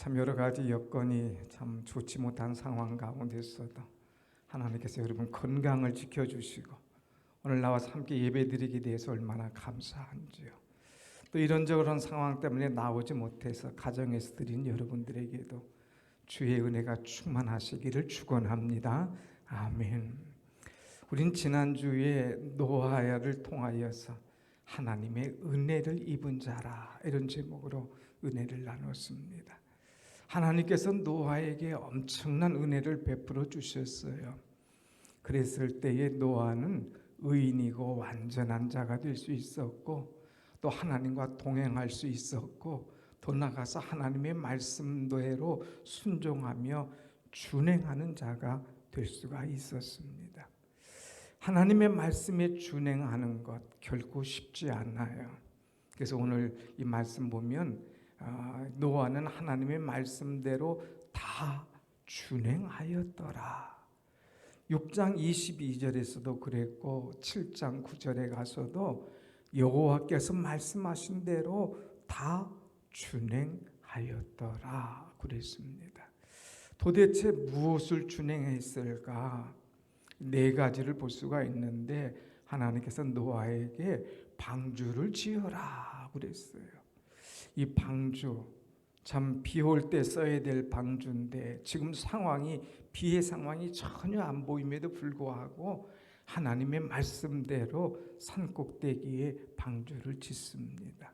참 여러 가지 여건이 참 좋지 못한 상황 가운데서도 하나님께서 여러분 건강을 지켜주시고 오늘 나와서 함께 예배드리게 돼서 얼마나 감사한지요. 또 이런저런 상황 때문에 나오지 못해서 가정에서 드린 여러분들에게도 주의 은혜가 충만하시기를 축원합니다. 아멘. 우린 지난주에 노아를 통하여서 하나님의 은혜를 입은 자라 이런 제목으로 은혜를 나눴습니다. 하나님께서 노아에게 엄청난 은혜를 베풀어 주셨어요. 그랬을 때에 노아는 의인이고 완전한 자가 될 수 있었고 또 하나님과 동행할 수 있었고 더 나아가서 하나님의 말씀대로 순종하며 준행하는 자가 될 수가 있었습니다. 하나님의 말씀에 준행하는 것 결코 쉽지 않아요. 그래서 오늘 이 말씀 보면 노아는 하나님의 말씀대로 다 준행하였더라. 6장 22절에서도 그랬고 7장 9절에 가서도 여호와께서 말씀하신 대로 다 준행하였더라 그랬습니다. 도대체 무엇을 준행했을까? 네 가지를 볼 수가 있는데 하나님께서 노아에게 방주를 지어라 그랬어요. 이 방주 참 비 올 때 써야 될 방주인데 지금 상황이 비의 상황이 전혀 안 보임에도 불구하고 하나님의 말씀대로 산꼭대기에 방주를 짓습니다.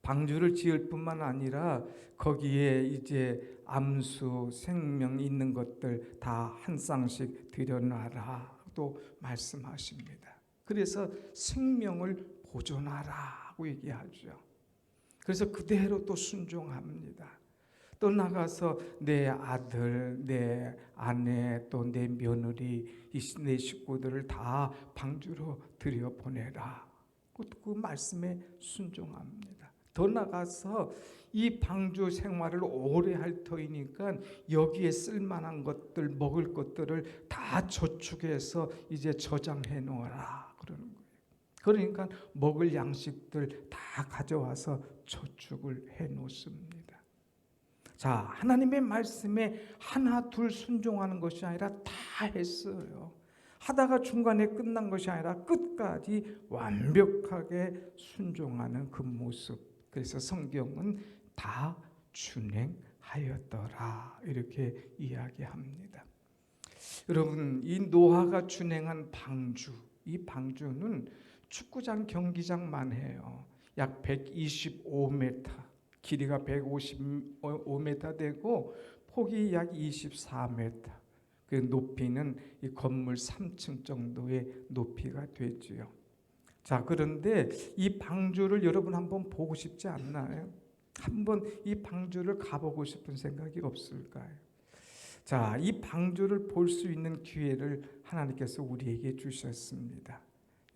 방주를 지을 뿐만 아니라 거기에 이제 암수 생명 있는 것들 다 한 쌍씩 들여놔라 또 말씀하십니다. 그래서 생명을 보존하라고 얘기하죠. 그래서 그대로 또 순종합니다. 또 나가서 내 아들, 내 아내, 또 내 며느리, 내 식구들을 다 방주로 들여보내라. 그 말씀에 순종합니다. 더 나가서 이 방주 생활을 오래 할 터이니까 여기에 쓸만한 것들, 먹을 것들을 다 저축해서 이제 저장해 놓아라 그러는 거예요. 그러니까 먹을 양식들 다 가져와서 저축을 해 놓습니다. 자, 하나님의 말씀에 하나 둘 순종하는 것이 아니라 다 했어요. 하다가 중간에 끝난 것이 아니라 끝까지 완벽하게 순종하는 그 모습. 그래서 성경은 다 준행하였더라 이렇게 이야기합니다. 여러분, 이 노아가 준행한 방주, 이 방주는 축구장 경기장만 해요. 약 125m, 길이가 155m 되고 폭이 약 24m. 그 높이는 이 건물 3층 정도의 높이가 되지요. 자, 그런데 이 방주를 여러분 한번 보고 싶지 않나요? 한번 이 방주를 가보고 싶은 생각이 없을까요? 자, 이 방주를 볼 수 있는 기회를 하나님께서 우리에게 주셨습니다.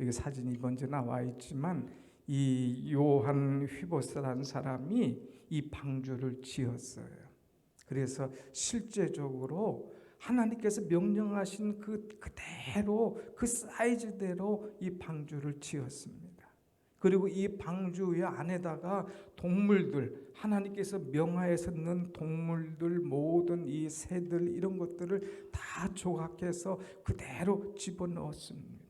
여기 사진이 먼저 나와 있지만 이 요한 휘보스라는 사람이 이 방주를 지었어요. 그래서 실제적으로 하나님께서 명령하신 그대로 그 사이즈대로 이 방주를 지었습니다. 그리고 이 방주의 안에다가 동물들, 하나님께서 명하에서 넣은 동물들 모든 이 새들 이런 것들을 다 조각해서 그대로 집어넣었습니다.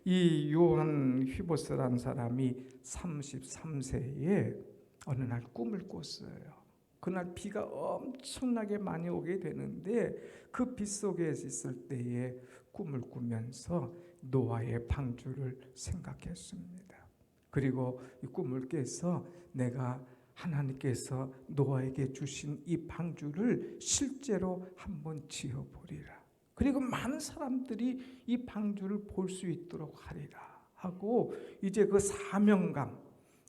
이 요한 휘보스라는 사람이 33세에 어느 날 꿈을 꿨어요. 그날 비가 엄청나게 많이 오게 되는데 그 빛 속에 있을 때에 꿈을 꾸면서 노아의 방주를 생각했습니다. 그리고 이 꿈을 깨서 내가 하나님께서 노아에게 주신 이 방주를 실제로 한번 지어보리라. 그리고 많은 사람들이 이 방주를 볼 수 있도록 하리라 하고 이제 그 사명감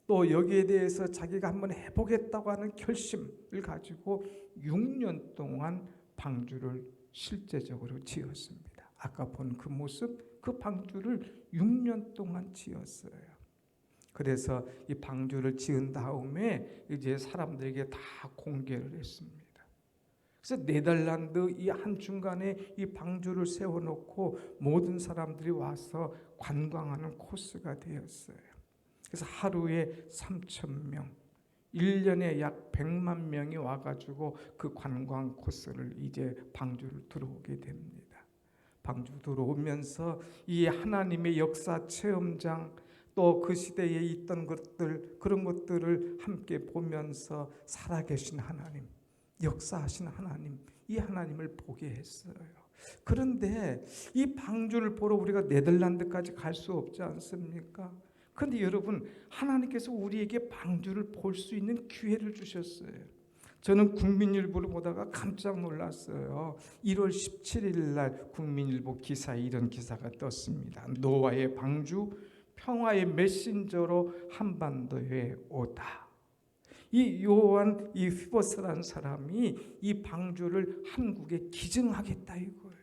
또 여기에 대해서 자기가 한번 해보겠다고 하는 결심을 가지고 6년 동안 방주를 실제적으로 지었습니다. 아까 본 그 모습, 그 방주를 6년 동안 지었어요. 그래서 이 방주를 지은 다음에 이제 사람들에게 다 공개를 했습니다. 그래서 네덜란드 이 한중간에 이 방주를 세워놓고 모든 사람들이 와서 관광하는 코스가 되었어요. 그래서 하루에 3,000명, 1년에 약 100만 명이 와가지고 그 관광 코스를 이제 방주를 들어오게 됩니다. 방주 들어오면서 이 하나님의 역사 체험장, 또 그 시대에 있던 것들, 그런 것들을 함께 보면서 살아계신 하나님, 역사하신 하나님, 이 하나님을 보게 했어요. 그런데 이 방주를 보러 우리가 네덜란드까지 갈 수 없지 않습니까? 그런데 여러분, 하나님께서 우리에게 방주를 볼 수 있는 기회를 주셨어요. 저는 국민일보를 보다가 깜짝 놀랐어요. 1월 17일 날 국민일보 기사에 이런 기사가 떴습니다. 노아의 방주, 평화의 메신저로 한반도에 오다. 이 요한 이 휘버스라는 사람이 이 방주를 한국에 기증하겠다 이거예요.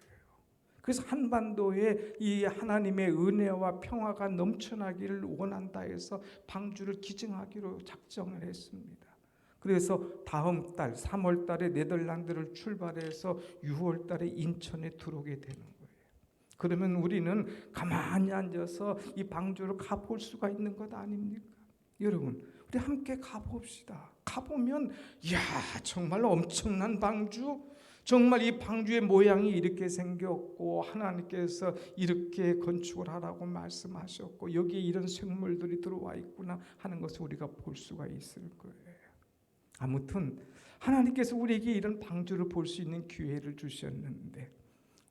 그래서 한반도에 이 하나님의 은혜와 평화가 넘쳐나기를 원한다 해서 방주를 기증하기로 작정을 했습니다. 그래서 다음 달 3월 달에 네덜란드를 출발해서 6월 달에 인천에 들어오게 되는 거예요. 그러면 우리는 가만히 앉아서 이 방주를 가볼 수가 있는 것 아닙니까? 여러분, 우리 함께 가봅시다. 가보면 이야, 정말 엄청난 방주, 정말 이 방주의 모양이 이렇게 생겼고 하나님께서 이렇게 건축을 하라고 말씀하셨고 여기에 이런 생물들이 들어와 있구나 하는 것을 우리가 볼 수가 있을 거예요. 아무튼 하나님께서 우리에게 이런 방주를 볼 수 있는 기회를 주셨는데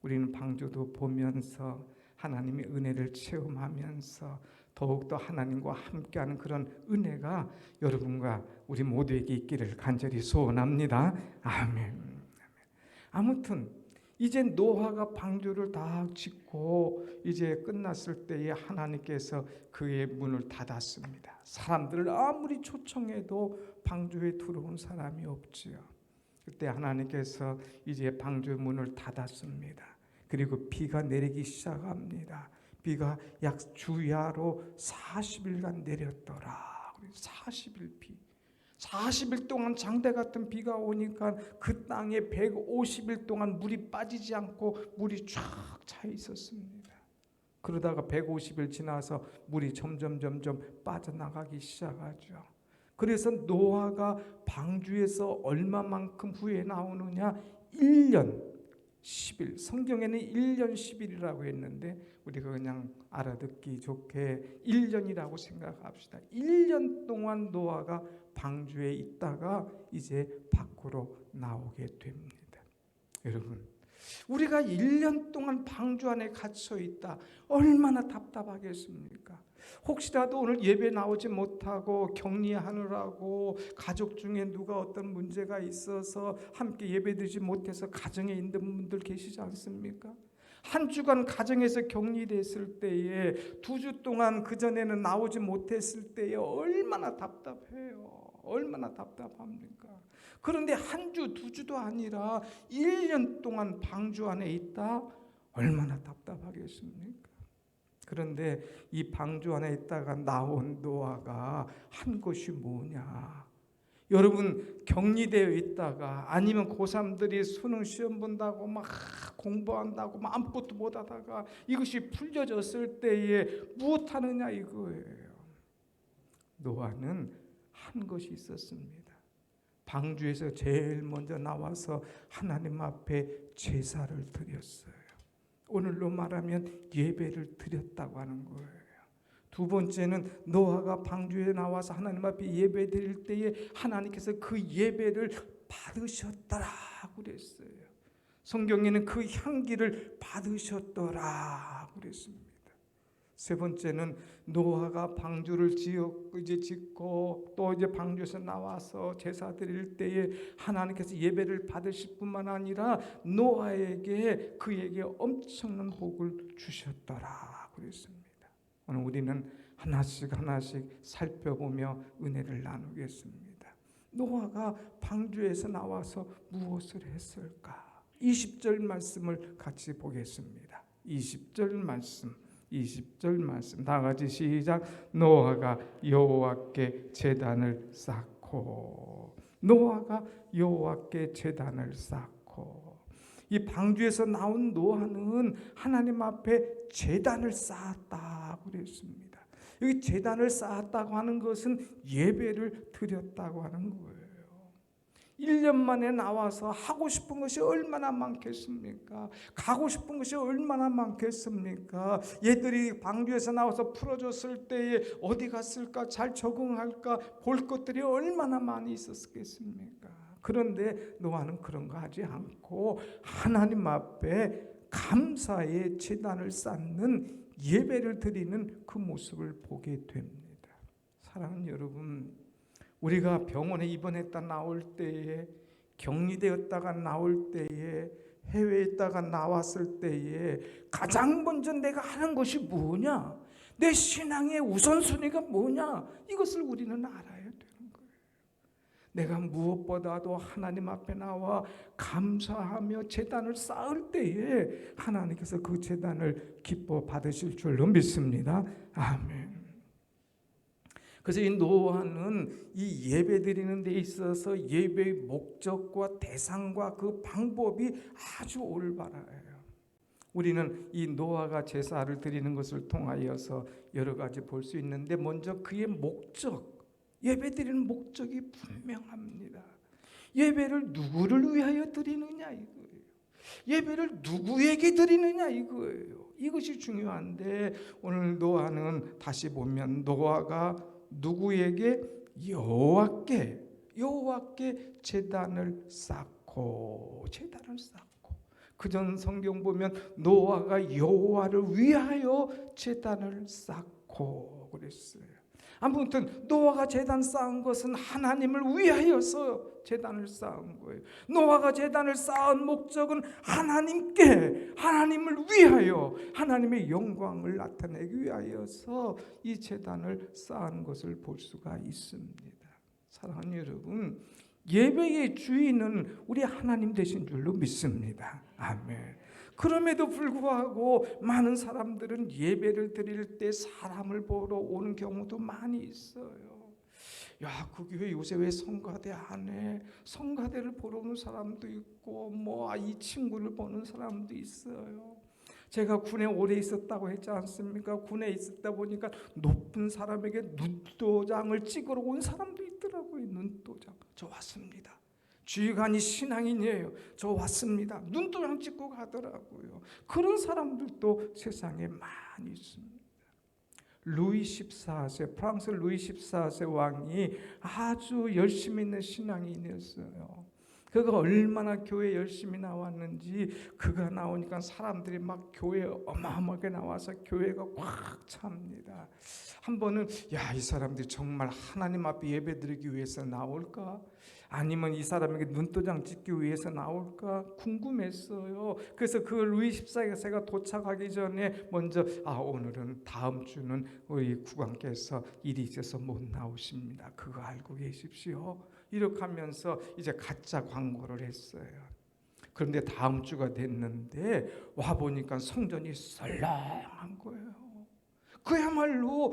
우리는 방주도 보면서 하나님의 은혜를 체험하면서 더욱더 하나님과 함께하는 그런 은혜가 여러분과 우리 모두에게 있기를 간절히 소원합니다. 아멘. 아무튼 이제 노아가 방주를 다 짓고 이제 끝났을 때에 하나님께서 그의 문을 닫았습니다. 사람들을 아무리 초청해도 방주에 들어온 사람이 없지요. 그때 하나님께서 이제 방주 문을 닫았습니다. 그리고 비가 내리기 시작합니다. 비가 약 주야로 40일간 내렸더라. 40일 비. 40일 동안 장대 같은 비가 오니까 그 땅에 150일 동안 물이 빠지지 않고 물이 쫙 차 있었습니다. 그러다가 150일 지나서 물이 점점 빠져나가기 시작하죠. 그래서 노아가 방주에서 얼마만큼 후에 나오느냐? 1년 10일. 성경에는 1년 10일이라고 했는데 우리가 그냥 알아듣기 좋게 1년이라고 생각합시다. 1년 동안 노아가 방주에 있다가 이제 밖으로 나오게 됩니다. 여러분, 우리가 1년 동안 방주 안에 갇혀 있다. 얼마나 답답하겠습니까? 혹시라도 오늘 예배 나오지 못하고 격리하느라고 가족 중에 누가 어떤 문제가 있어서 함께 예배드리지 못해서 가정에 있는 분들 계시지 않습니까? 한 주간 가정에서 격리됐을 때에 2주 동안 그전에는 나오지 못했을 때에 얼마나 답답해요. 얼마나 답답합니까? 그런데 한 주, 2주도 아니라 1년 동안 방주 안에 있다? 얼마나 답답하겠습니까? 그런데 이 방주 안에 있다가 나온 노아가 한 것이 뭐냐? 여러분, 격리되어 있다가 아니면 고3들이 수능 시험 본다고 막 공부한다고 막 아무것도 못하다가 이것이 풀려졌을 때에 무엇하느냐 이거예요. 노아는 한 것이 있었습니다. 방주에서 제일 먼저 나와서 하나님 앞에 제사를 드렸어요. 오늘로 말하면 예배를 드렸다고 하는 거예요. 두 번째는 노아가 방주에 나와서 하나님 앞에 예배 드릴 때에 하나님께서 그 예배를 받으셨더라 그랬어요. 성경에는 그 향기를 받으셨더라 그랬습니다. 세 번째는 노아가 방주를 짓고 또 이제 방주에서 나와서 제사 드릴 때에 하나님께서 예배를 받으실 뿐만 아니라 노아에게 그에게 엄청난 복을 주셨더라 그랬습니다. 오늘 우리는 하나씩 살펴보며 은혜를 나누겠습니다. 노아가 방주에서 나와서 무엇을 했을까? 20절 말씀을 같이 보겠습니다. 20절 말씀 다 같이 시작. 노아가 여호와께 제단을 쌓고 이 방주에서 나온 노아는 하나님 앞에 제단을 쌓았다 그랬습니다. 여기 제단을 쌓았다고 하는 것은 예배를 드렸다고 하는 거예요. 1년 만에 나와서 하고 싶은 것이 얼마나 많겠습니까? 가고 싶은 것이 얼마나 많겠습니까? 얘들이 방주에서 나와서 풀어줬을 때에 어디 갔을까? 잘 적응할까? 볼 것들이 얼마나 많이 있었겠습니까? 그런데 노아는 그런 거 하지 않고 하나님 앞에 감사의 제단을 쌓는 예배를 드리는 그 모습을 보게 됩니다. 사랑하는 여러분, 우리가 병원에 입원했다 나올 때에, 격리되었다가 나올 때에, 해외에 있다가 나왔을 때에 가장 먼저 내가 하는 것이 뭐냐? 내 신앙의 우선순위가 뭐냐? 이것을 우리는 알아야 되는 거예요. 내가 무엇보다도 하나님 앞에 나와 감사하며 제단을 쌓을 때에 하나님께서 그 제단을 기뻐 받으실 줄로 믿습니다. 아멘. 그래서 이 노아는 이 예배 드리는 데 있어서 예배의 목적과 대상과 그 방법이 아주 올바라요. 우리는 이 노아가 제사를 드리는 것을 통하여서 여러 가지 볼 수 있는데, 먼저 그의 목적, 예배 드리는 목적이 분명합니다. 예배를 누구를 위하여 드리느냐 이거예요. 예배를 누구에게 드리느냐 이거예요. 이것이 중요한데, 오늘 노아는 다시 보면 노아가 누구에게? 여호와께 제단을 쌓고 그전 성경 보면 노아가 여호와를 위하여 제단을 쌓고 그랬어요. 아무튼 노아가 제단 쌓은 것은 하나님을 위하여서 제단을 쌓은 거예요. 노아가 제단을 쌓은 목적은 하나님을 위하여 하나님의 영광을 나타내기 위하여서 이 제단을 쌓은 것을 볼 수가 있습니다. 사랑하는 여러분, 예배의 주인은 우리 하나님 되신 줄로 믿습니다. 아멘. 그럼에도 불구하고 많은 사람들은 예배를 드릴 때 사람을 보러 오는 경우도 많이 있어요. 야, 그 교회 요새 왜 성가대 안 해? 성가대를 보러 오는 사람도 있고, 이 친구를 보는 사람도 있어요. 제가 군에 오래 있었다고 했지 않습니까? 군에 있었다 보니까 높은 사람에게 눈도장을 찍으러 온 사람도 있더라고요. 눈도장. 저 왔습니다. 주의관이 신앙인이에요. 저 왔습니다. 눈도장 찍고 가더라고요. 그런 사람들도 세상에 많이 있습니다. 루이 14세, 프랑스 루이 14세 왕이 아주 열심히 있는 신앙인이었어요. 그가 얼마나 교회 열심히 나왔는지, 그가 나오니까 사람들이 막 교회에 어마어마하게 나와서 교회가 꽉 찹니다. 한 번은 이 사람들이 정말 하나님 앞에 예배드리기 위해서 나올까? 아니면 이 사람에게 눈도장 찍기 위해서 나올까 궁금했어요. 그래서 그 루이 14세가 도착하기 전에 먼저 오늘은 다음 주는 우리 국왕께서 일이 있어서 못 나오십니다. 그거 알고 계십시오. 이렇게 하면서 이제 가짜 광고를 했어요. 그런데 다음 주가 됐는데 와 보니까 성전이 썰렁한 거예요. 그야말로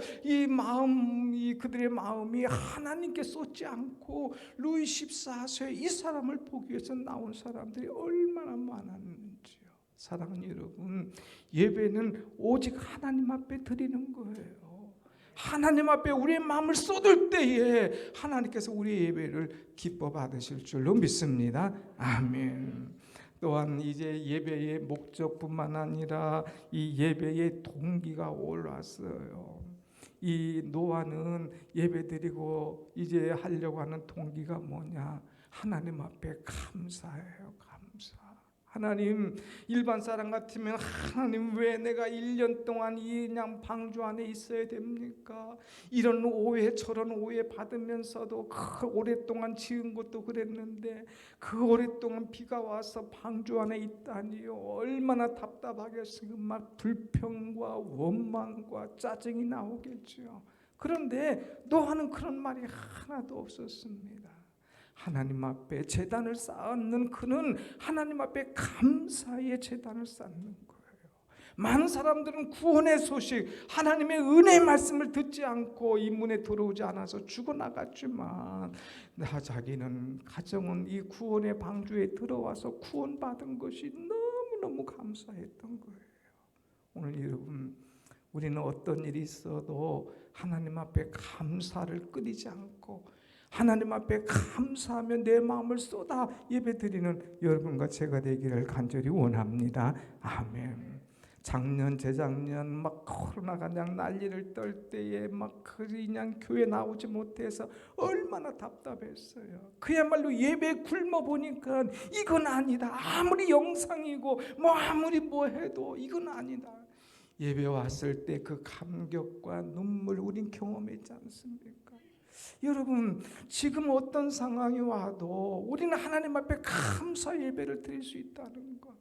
그들의 마음이 하나님께 쏟지 않고 루이 14세 이 사람을 보기 위해서 나온 사람들이 얼마나 많았는지요. 사랑하는 여러분, 예배는 오직 하나님 앞에 드리는 거예요. 하나님 앞에 우리의 마음을 쏟을 때에 하나님께서 우리의 예배를 기뻐 받으실 줄로 믿습니다. 아멘. 또한 이제 예배의 목적뿐만 아니라 이 예배의 동기가 올랐어요. 이 노아는 예배드리고 이제 하려고 하는 동기가 뭐냐? 하나님 앞에 감사해요. 감사. 하나님, 일반 사람 같으면 하나님 왜 내가 1년 동안 이 그냥 방주 안에 있어야 됩니까? 이런 오해 저런 오해 받으면서도 그 오랫동안 지은 것도 그랬는데 그 오랫동안 비가 와서 방주 안에 있다니요. 얼마나 답답하겠어요. 막 불평과 원망과 짜증이 나오겠죠. 그런데 노아는 그런 말이 하나도 없었습니다. 하나님 앞에 제단을 쌓는 그는 하나님 앞에 감사의 제단을 쌓는 거예요. 많은 사람들은 구원의 소식, 하나님의 은혜의 말씀을 듣지 않고 이 문에 들어오지 않아서 죽어나갔지만 자기는 가정은 이 구원의 방주에 들어와서 구원받은 것이 너무너무 감사했던 거예요. 오늘 여러분, 우리는 어떤 일이 있어도 하나님 앞에 감사를 끊이지 않고 하나님 앞에 감사하며 내 마음을 쏟아 예배드리는 여러분과 제가 되기를 간절히 원합니다. 아멘. 작년 재작년 막 코로나가 그냥 난리를 떨 때에 막 그냥 교회 나오지 못해서 얼마나 답답했어요. 그야말로 예배 굶어 보니까 이건 아니다. 아무리 영상이고 뭐 아무리 뭐 해도 이건 아니다. 예배 왔을 때 그 감격과 눈물 우린 경험했지 않습니까? 여러분, 지금 어떤 상황이 와도 우리는 하나님 앞에 감사 예배를 드릴 수 있다는 것.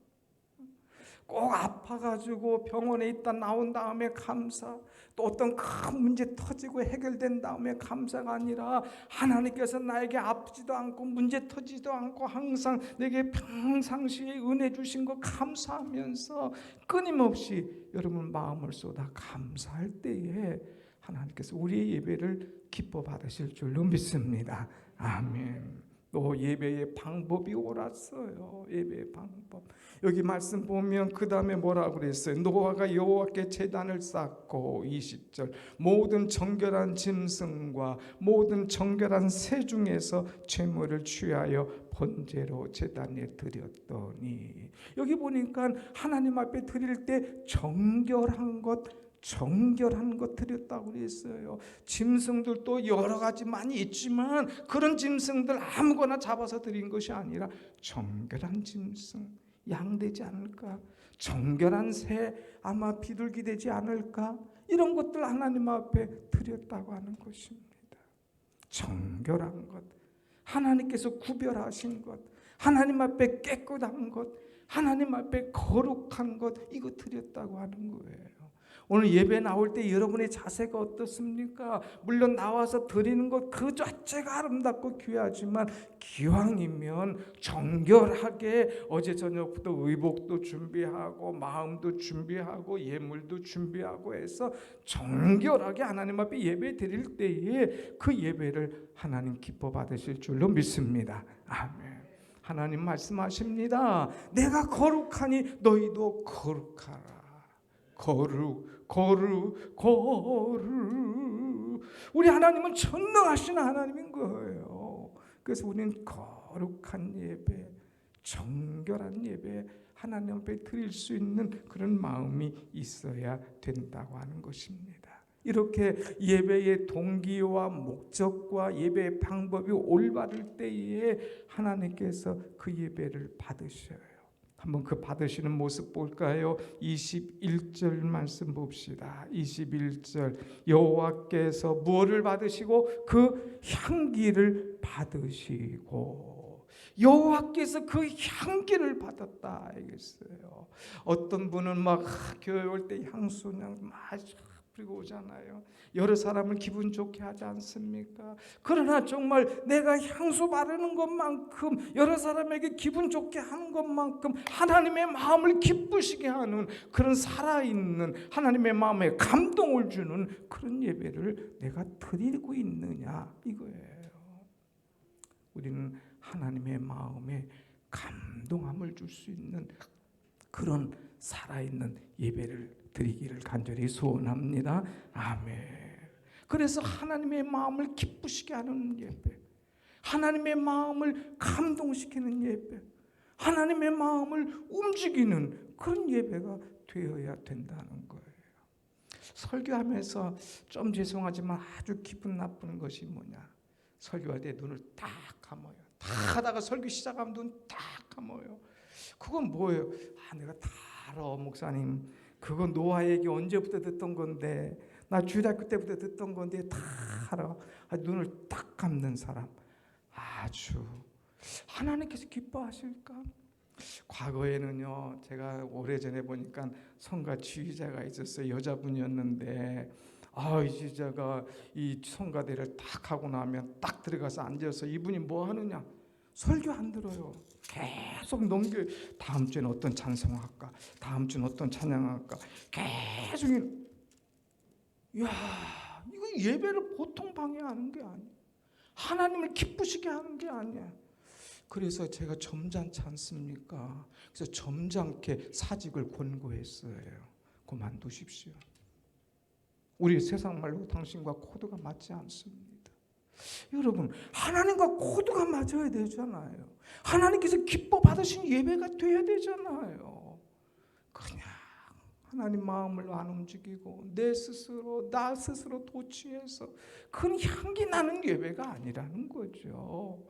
꼭 아파가지고 병원에 있다 나온 다음에 감사, 또 어떤 큰 문제 터지고 해결된 다음에 감사가 아니라 하나님께서 나에게 아프지도 않고 문제 터지지도 않고 항상 내게 평상시에 은혜 주신 거 감사하면서 끊임없이 여러분 마음을 쏟아 감사할 때에 하나님께서 우리의 예배를 기뻐 받으실 줄로 믿습니다. 아멘. 또 예배의 방법이 옳았어요. 예배의 방법. 여기 말씀 보면 그 다음에 뭐라고 그랬어요? 노아가 여호와께 제단을 쌓고 20절 모든 정결한 짐승과 모든 정결한 새 중에서 제물을 취하여 번제로 제단에 드렸더니 여기 보니까 하나님 앞에 드릴 때 정결한 것 드렸다고 그랬어요. 짐승들도 여러 가지 많이 있지만 그런 짐승들 아무거나 잡아서 드린 것이 아니라 정결한 짐승, 양 되지 않을까? 정결한 새, 아마 비둘기 되지 않을까? 이런 것들 하나님 앞에 드렸다고 하는 것입니다. 정결한 것, 하나님께서 구별하신 것, 하나님 앞에 깨끗한 것, 하나님 앞에 거룩한 것, 이거 드렸다고 하는 거예요. 오늘 예배 나올 때 여러분의 자세가 어떻습니까? 물론 나와서 드리는 것 그 자체가 아름답고 귀하지만 기왕이면 정결하게 어제 저녁부터 의복도 준비하고 마음도 준비하고 예물도 준비하고 해서 정결하게 하나님 앞에 예배 드릴 때에 그 예배를 하나님 기뻐 받으실 줄로 믿습니다. 아멘. 하나님 말씀하십니다. 내가 거룩하니 너희도 거룩하라. 거룩. 우리 하나님은 전능하신 하나님인 거예요. 그래서 우리는 거룩한 예배, 정결한 예배 하나님 앞에 드릴 수 있는 그런 마음이 있어야 된다고 하는 것입니다. 이렇게 예배의 동기와 목적과 예배의 방법이 올바를 때에 하나님께서 그 예배를 받으셔요. 한번 그 받으시는 모습 볼까요? 21절 말씀 봅시다. 21절 여호와께서 무엇을 받으시고 그 향기를 받으시고 여호와께서 그 향기를 받았다 알겠어요. 어떤 분은 막 교회 올 때 향수 그냥 막 뿌리고 오잖아요. 여러 사람을 기분 좋게 하지 않습니까? 그러나 정말 내가 향수 바르는 것만큼 여러 사람에게 기분 좋게 하는 것만큼 하나님의 마음을 기쁘시게 하는 그런 살아있는 하나님의 마음에 감동을 주는 그런 예배를 내가 드리고 있느냐 이거예요. 우리는 하나님의 마음에 감동함을 줄 수 있는 그런 살아있는 예배를 드리기를 간절히 소원합니다. 아멘. 그래서 하나님의 마음을 기쁘시게 하는 예배, 하나님의 마음을 감동시키는 예배, 하나님의 마음을 움직이는 그런 예배가 되어야 된다는 거예요. 설교하면서 좀 죄송하지만 아주 기분 나쁜 것이 뭐냐? 설교할 때 눈을 딱 감아요. 다 하다가 설교 시작하면 눈 딱 감아요. 그건 뭐예요? 내가 다 알아, 목사님. 그건 노아 얘기 언제부터 듣던 건데, 나 주일학교 때부터 듣던 건데 다 알아. 눈을 딱 감는 사람, 아주 하나님께서 기뻐하실까? 과거에는요, 제가 오래전에 보니까 성가 지휘자가 있었어요. 여자분이었는데 이 지휘자가 이 성가대를 딱 하고 나면 딱 들어가서 앉아서 이분이 뭐 하느냐? 설교 안 들어요. 계속 넘겨. 다음 주에는 어떤 찬송할까? 다음 주는 어떤 찬양할까? 계속. 이거 예배를 보통 방해하는 게 아니야. 하나님을 기쁘시게 하는 게 아니야. 그래서 제가 점잖지 않습니까? 그래서 점잖게 사직을 권고했어요. 그만두십시오. 우리 세상 말로 당신과 코드가 맞지 않습니다. 여러분, 하나님과 코드가 맞아야 되잖아요. 하나님께서 기뻐 받으신 예배가 돼야 되잖아요. 그냥 하나님 마음을 안 움직이고 나 스스로 도취해서 큰 향기 나는 예배가 아니라는 거죠.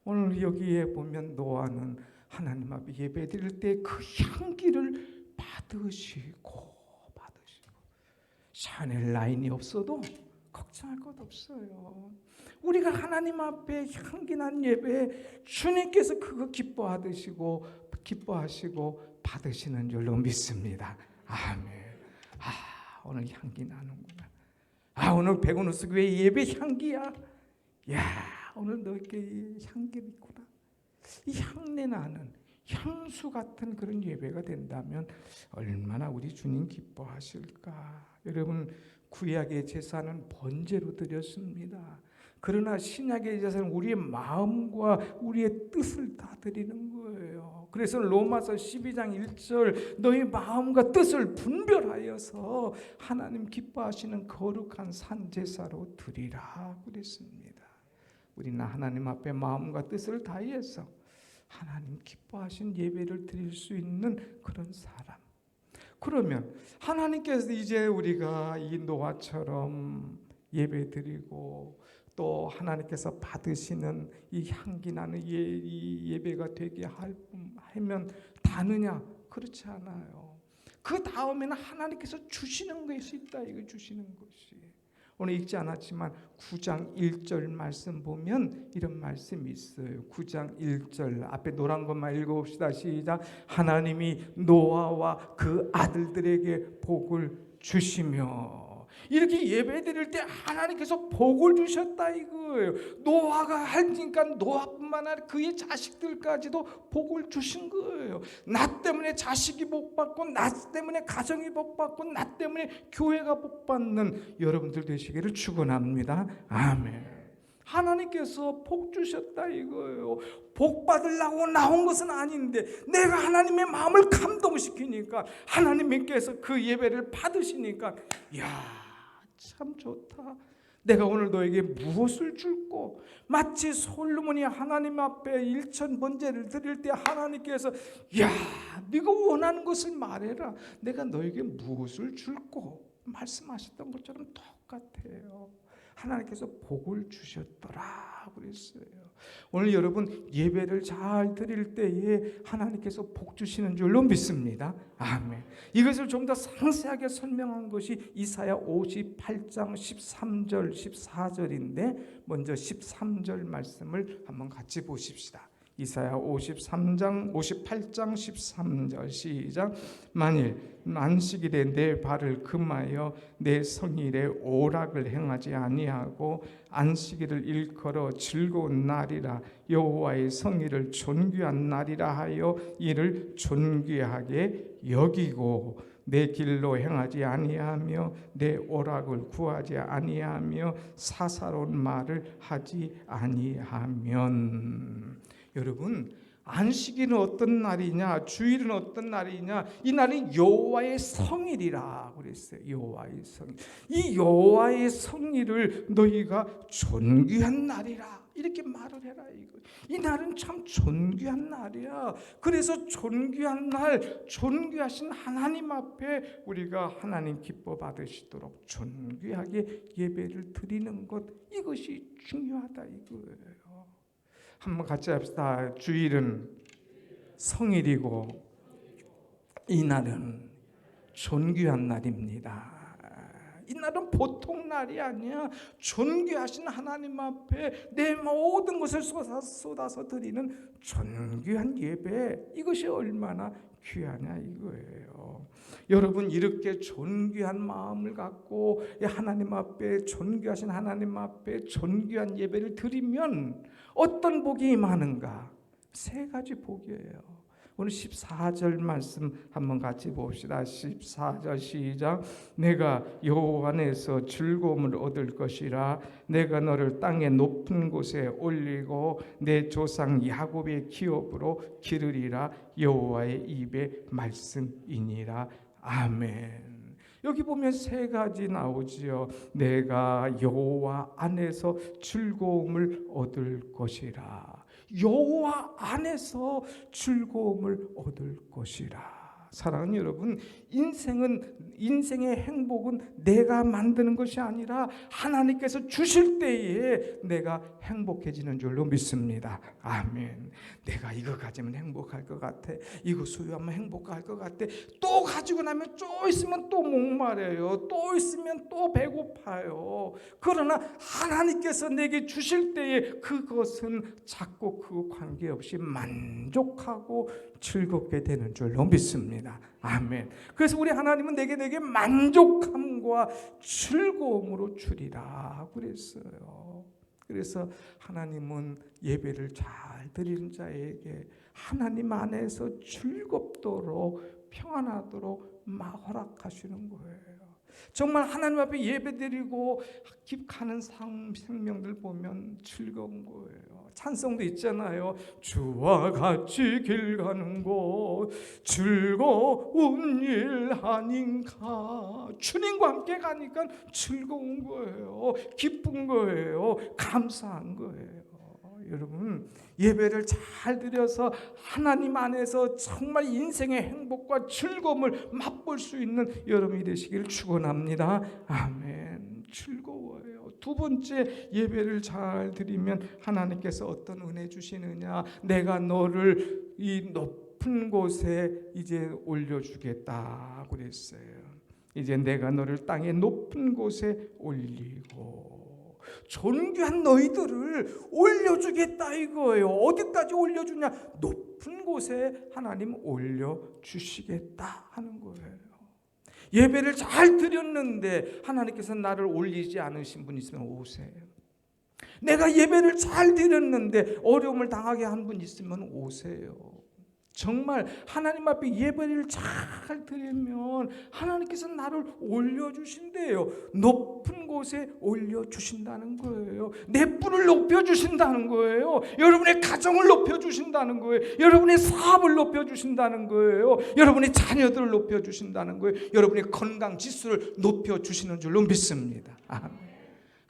오늘 여기에 보면 노아는 하나님 앞에 예배 드릴 때 그 향기를 받으시고 샤넬 라인이 없어도 걱정할 것 없어요. 우리가 하나님 앞에 향기 난 예배 주님께서 그거 기뻐하시고 받으시는 줄로 믿습니다. 아멘. 오늘 향기 나는구나. 오늘 백운우스 교회 예배 향기야. 오늘 너에게 향기 있구나. 이 향내 나는 향수 같은 그런 예배가 된다면 얼마나 우리 주님 기뻐하실까. 여러분, 구약의 제사는 번제로 드렸습니다. 그러나 신약의 제사는 우리의 마음과 우리의 뜻을 다 드리는 거예요. 그래서 로마서 12장 1절 너희 마음과 뜻을 분별하여서 하나님 기뻐하시는 거룩한 산제사로 드리라 그랬습니다. 우리는 하나님 앞에 마음과 뜻을 다해서 하나님 기뻐하신 예배를 드릴 수 있는 그런 사람. 그러면 하나님께서 이제 우리가 이 노아처럼 예배 드리고 또 하나님께서 받으시는 이 향기 나는 이 예배가 되게 하면 다느냐? 그렇지 않아요. 그 다음에는 하나님께서 주시는 것이 있다. 이거 주시는 것이. 오늘 읽지 않았지만 9장 1절 말씀 보면 이런 말씀이 있어요. 9장 1절 앞에 노란 것만 읽어봅시다. 시작. 하나님이 노아와 그 아들들에게 복을 주시며. 이렇게 예배 드릴 때 하나님께서 복을 주셨다 이거예요. 노아가 하니까 노아뿐만 아니라 그의 자식들까지도 복을 주신 거예요. 나 때문에 자식이 복받고 나 때문에 가정이 복받고 나 때문에 교회가 복받는 여러분들 되시기를 축원합니다. 아멘. 하나님께서 복 주셨다 이거예요. 복 받으려고 나온 것은 아닌데 내가 하나님의 마음을 감동시키니까 하나님께서 그 예배를 받으시니까 참 좋다. 내가 오늘 너에게 무엇을 줄고 마치 솔로몬이 하나님 앞에 일천 번제를 드릴 때 하나님께서 네가 원하는 것을 말해라. 내가 너에게 무엇을 줄고 말씀하셨던 것처럼 똑같아요. 하나님께서 복을 주셨더라 그랬어요. 오늘 여러분 예배를 잘 드릴 때에 하나님께서 복 주시는 줄로 믿습니다. 아멘. 이것을 좀 더 상세하게 설명한 것이 이사야 58장 13절 14절인데 먼저 13절 말씀을 한번 같이 보십시다. 이사야 58장 13절 시작. 만일 안식일에 내 발을 금하여 내 성일에 오락을 행하지 아니하고 안식일을 일컬어 즐거운 날이라 여호와의 성일을 존귀한 날이라 하여 이를 존귀하게 여기고 내 길로 행하지 아니하며 내 오락을 구하지 아니하며 사사로운 말을 하지 아니하면. 여러분, 안식일은 어떤 날이냐? 주일은 어떤 날이냐? 이 날은 여호와의 성일이라 그랬어요. 여호와의 성일. 이 여호와의 성일을 너희가 존귀한 날이라 이렇게 말을 해라 이거. 이 날은 참 존귀한 날이야. 그래서 존귀한 날, 존귀하신 하나님 앞에 우리가 하나님 기뻐 받으시도록 존귀하게 예배를 드리는 것, 이것이 중요하다 이거예요. 한번 같이 합시다. 주일은 성일이고 이 날은 존귀한 날입니다. 이 날은 보통 날이 아니야. 존귀하신 하나님 앞에 내 모든 것을 쏟아서 드리는 존귀한 예배, 이것이 얼마나 귀하냐 이거예요. 여러분, 이렇게 존귀한 마음을 갖고 하나님 앞에, 존귀하신 하나님 앞에 존귀한 예배를 드리면 어떤 복이 임하는가? 세 가지 복이에요. 오늘 14절 말씀 한번 같이 봅시다. 14절 시작. 내가 여호와 안에서 즐거움을 얻을 것이라. 내가 너를 땅의 높은 곳에 올리고 내 조상 야곱의 기업으로 기르리라. 여호와의 입의 말씀이니라. 아멘. 여기 보면 세 가지 나오지요. 내가 여호와 안에서 즐거움을 얻을 것이라. 여호와 안에서 즐거움을 얻을 것이라. 사랑하는 여러분, 인생의 행복은 내가 만드는 것이 아니라 하나님께서 주실 때에 내가 행복해지는 줄로 믿습니다. 아멘. 내가 이거 가지면 행복할 것 같아. 이거 소유하면 행복할 것 같아. 또 가지고 나면 또 있으면 또 목마려요. 또 있으면 또 배고파요. 그러나 하나님께서 내게 주실 때에 그것은 자꾸 그 관계없이 만족하고 즐겁게 되는 줄로 믿습니다. 아멘. 그래서 우리 하나님은 내게 만족함과 즐거움으로 주리라 그랬어요. 그래서 하나님은 예배를 잘 드리는 자에게 하나님 안에서 즐겁도록 평안하도록 허락하시는 거예요. 정말 하나님 앞에 예배드리고 가는 생명들 보면 즐거운 거예요. 찬송도 있잖아요. 주와 같이 길 가는 곳 즐거운 일 아닌가. 주님과 함께 가니까 즐거운 거예요. 기쁜 거예요. 감사한 거예요. 여러분, 예배를 잘 드려서 하나님 안에서 정말 인생의 행복과 즐거움을 맛볼 수 있는 여러분이 되시기를 축원합니다. 아멘. 즐거워요. 두 번째, 예배를 잘 드리면 하나님께서 어떤 은혜 주시느냐. 내가 너를 이 높은 곳에 이제 올려주겠다 그랬어요. 이제 내가 너를 땅의 높은 곳에 올리고 존귀한 너희들을 올려주겠다 이거예요. 어디까지 올려주냐? 높은 곳에 하나님 올려주시겠다 하는 거예요. 예배를 잘 드렸는데 하나님께서 나를 올리지 않으신 분 있으면 오세요. 내가 예배를 잘 드렸는데 어려움을 당하게 한 분 있으면 오세요. 정말 하나님 앞에 예배를 잘 드리면 하나님께서 나를 올려주신대요. 높은 곳에 올려주신다는 거예요. 내 뿔을 높여주신다는 거예요. 여러분의 가정을 높여주신다는 거예요. 여러분의 사업을 높여주신다는 거예요. 여러분의 자녀들을 높여주신다는 거예요. 여러분의 건강 지수를 높여주시는 줄로 믿습니다. 아멘.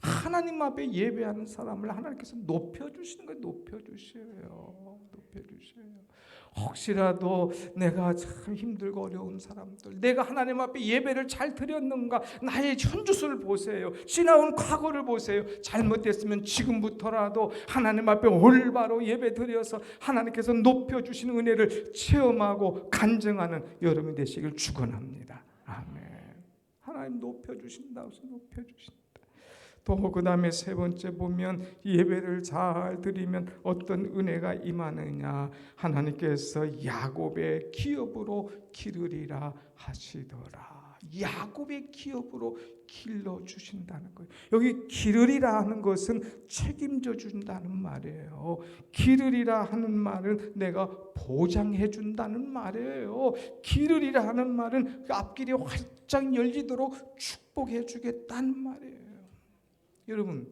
하나님 앞에 예배하는 사람을 하나님께서 높여주시는 거예요. 높여주셔요. 혹시라도 내가 참 힘들고 어려운 사람들, 내가 하나님 앞에 예배를 잘 드렸는가, 나의 현주소를 보세요. 지나온 과거를 보세요. 잘못됐으면 지금부터라도 하나님 앞에 올바로 예배 드려서 하나님께서 높여주시는 은혜를 체험하고 간증하는 여러분이 되시길 축원합니다. 아멘. 하나님 높여주신다고 해서 높여주신다. 또 그 다음에 세 번째 보면 예배를 잘 드리면 어떤 은혜가 임하느냐. 하나님께서 야곱의 기업으로 기르리라 하시더라. 야곱의 기업으로 길러주신다는 거예요. 여기 기르리라 하는 것은 책임져 준다는 말이에요. 기르리라 하는 말은 내가 보장해 준다는 말이에요. 기르리라 하는 말은 앞길이 활짝 열리도록 축복해 주겠다는 말이에요. 여러분,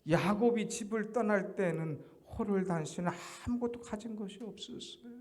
야곱이 집을 떠날 때는 호롤단신은 아무것도 가진 것이 없었어요.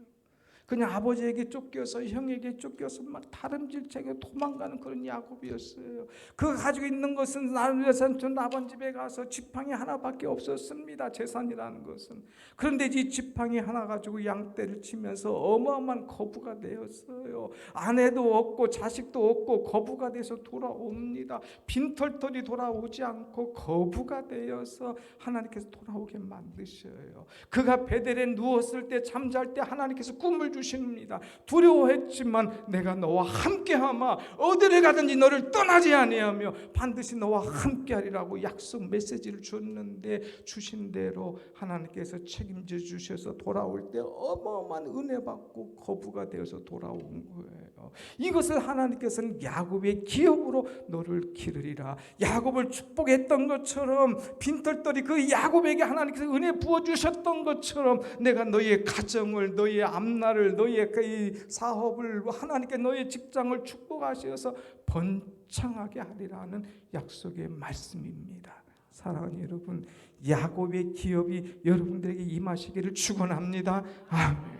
그냥 아버지에게 쫓겨서 형에게 쫓겨서 막 다름질책에 도망가는 그런 야곱이었어요. 그가 가지고 있는 것은 나루산 라반 집에 가서 지팡이 하나밖에 없었습니다. 재산이라는 것은. 그런데 이 지팡이 하나 가지고 양떼를 치면서 어마어마한 거부가 되었어요. 아내도 없고 자식도 없고 거부가 돼서 돌아옵니다. 빈털털이 돌아오지 않고 거부가 되어서 하나님께서 돌아오게 만드셔요. 그가 베델에 누웠을 때, 잠잘 때 하나님께서 꿈을 주십니다. 두려워했지만 내가 너와 함께하마, 어디를 가든지 너를 떠나지 아니하며 반드시 너와 함께하리라고 약속 메시지를 줬는데 주신 대로 하나님께서 책임져 주셔서 돌아올 때 어마어마한 은혜 받고 거부가 되어서 돌아온 거예요. 이것을 하나님께서는 야곱의 기업으로 너를 기르리라. 야곱을 축복했던 것처럼 빈털털이 그 야곱에게 하나님께서 은혜 부어주셨던 것처럼 내가 너의 가정을, 너의 앞날을, 너의 그 사업을, 하나님께 너의 직장을 축복하셔서 번창하게 하리라는 약속의 말씀입니다. 사랑하는 여러분, 야곱의 기업이 여러분들에게 임하시기를 축원합니다. 아멘.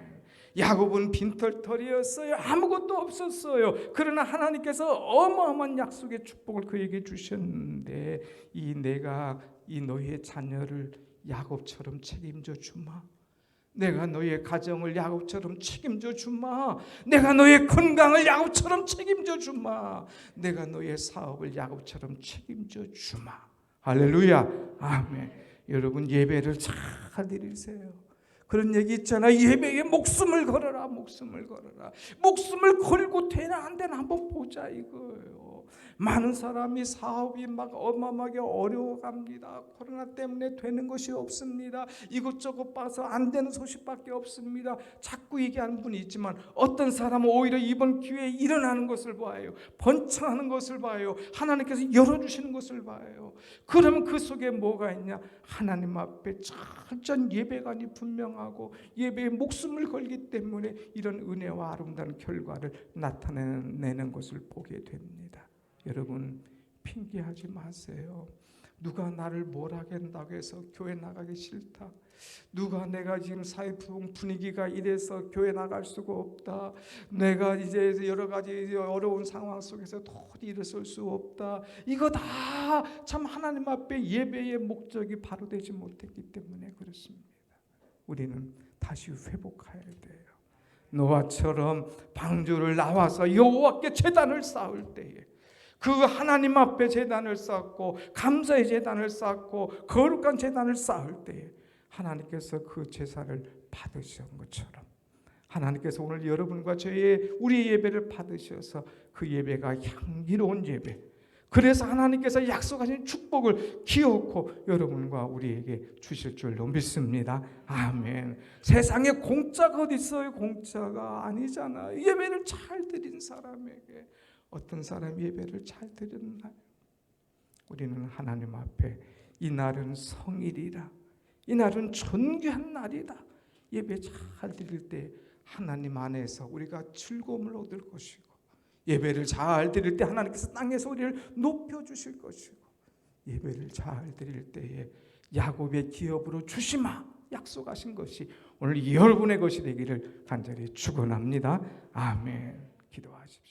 야곱은 빈털터리였어요. 아무것도 없었어요. 그러나 하나님께서 어마어마한 약속의 축복을 그에게 주셨는데 내가 너의 자녀를 야곱처럼 책임져 주마. 내가 너의 가정을 야곱처럼 책임져 주마. 내가 너의 건강을 야곱처럼 책임져 주마. 내가 너의 사업을 야곱처럼 책임져 주마. 할렐루야. 아멘. 여러분 예배를 잘 드리세요. 그런 얘기 있잖아요. 예배에 목숨을 걸어라. 목숨을 걸어라. 목숨을 걸고 되나 안 되나 한번 보자 이거예요. 많은 사람이 사업이 막 어마어마하게 어려워갑니다. 코로나 때문에 되는 것이 없습니다. 이것저것 봐서 안 되는 소식밖에 없습니다. 자꾸 얘기하는 분이 있지만 어떤 사람은 오히려 이번 기회에 일어나는 것을 봐요. 번창하는 것을 봐요. 하나님께서 열어주시는 것을 봐요. 그러면 그 속에 뭐가 있냐? 하나님 앞에 철저한 예배관이 분명하고 예배에 목숨을 걸기 때문에 이런 은혜와 아름다운 결과를 나타내는 것을 보게 됩니다. 여러분 핑계하지 마세요. 누가 나를 뭘 하겠다고 해서 교회 나가기 싫다. 누가 내가 지금 사회 분위기가 이래서 교회 나갈 수가 없다. 내가 이제 여러 가지 어려운 상황 속에서 도저히 일어설 수 없다. 이거 다 참 하나님 앞에 예배의 목적이 바로 되지 못했기 때문에 그렇습니다. 우리는 다시 회복해야 돼요. 노아처럼 방주를 나와서 여호와께 제단을 쌓을 때에 그 하나님 앞에 제단을 쌓고 감사의 제단을 쌓고 거룩한 제단을 쌓을 때에 하나님께서 그 제사를 받으신 것처럼 하나님께서 오늘 여러분과 우리의 예배를 받으셔서 그 예배가 향기로운 예배, 그래서 하나님께서 약속하신 축복을 기어코 여러분과 우리에게 주실 줄로 믿습니다. 아멘. 세상에 공짜가 어디 있어요? 공짜가 아니잖아요. 예배를 잘 드린 사람에게 어떤 사람이 예배를 잘 드렸나요? 우리는 하나님 앞에 이 날은 성일이라, 이 날은 존귀한 날이다. 예배 잘 드릴 때 하나님 안에서 우리가 즐거움을 얻을 것이고, 예배를 잘 드릴 때 하나님께서 땅에서 우리를 높여주실 것이고, 예배를 잘 드릴 때에 야곱의 기업으로 주시마 약속하신 것이 오늘 여러분의 것이 되기를 간절히 축원합니다. 아멘. 기도하십시오.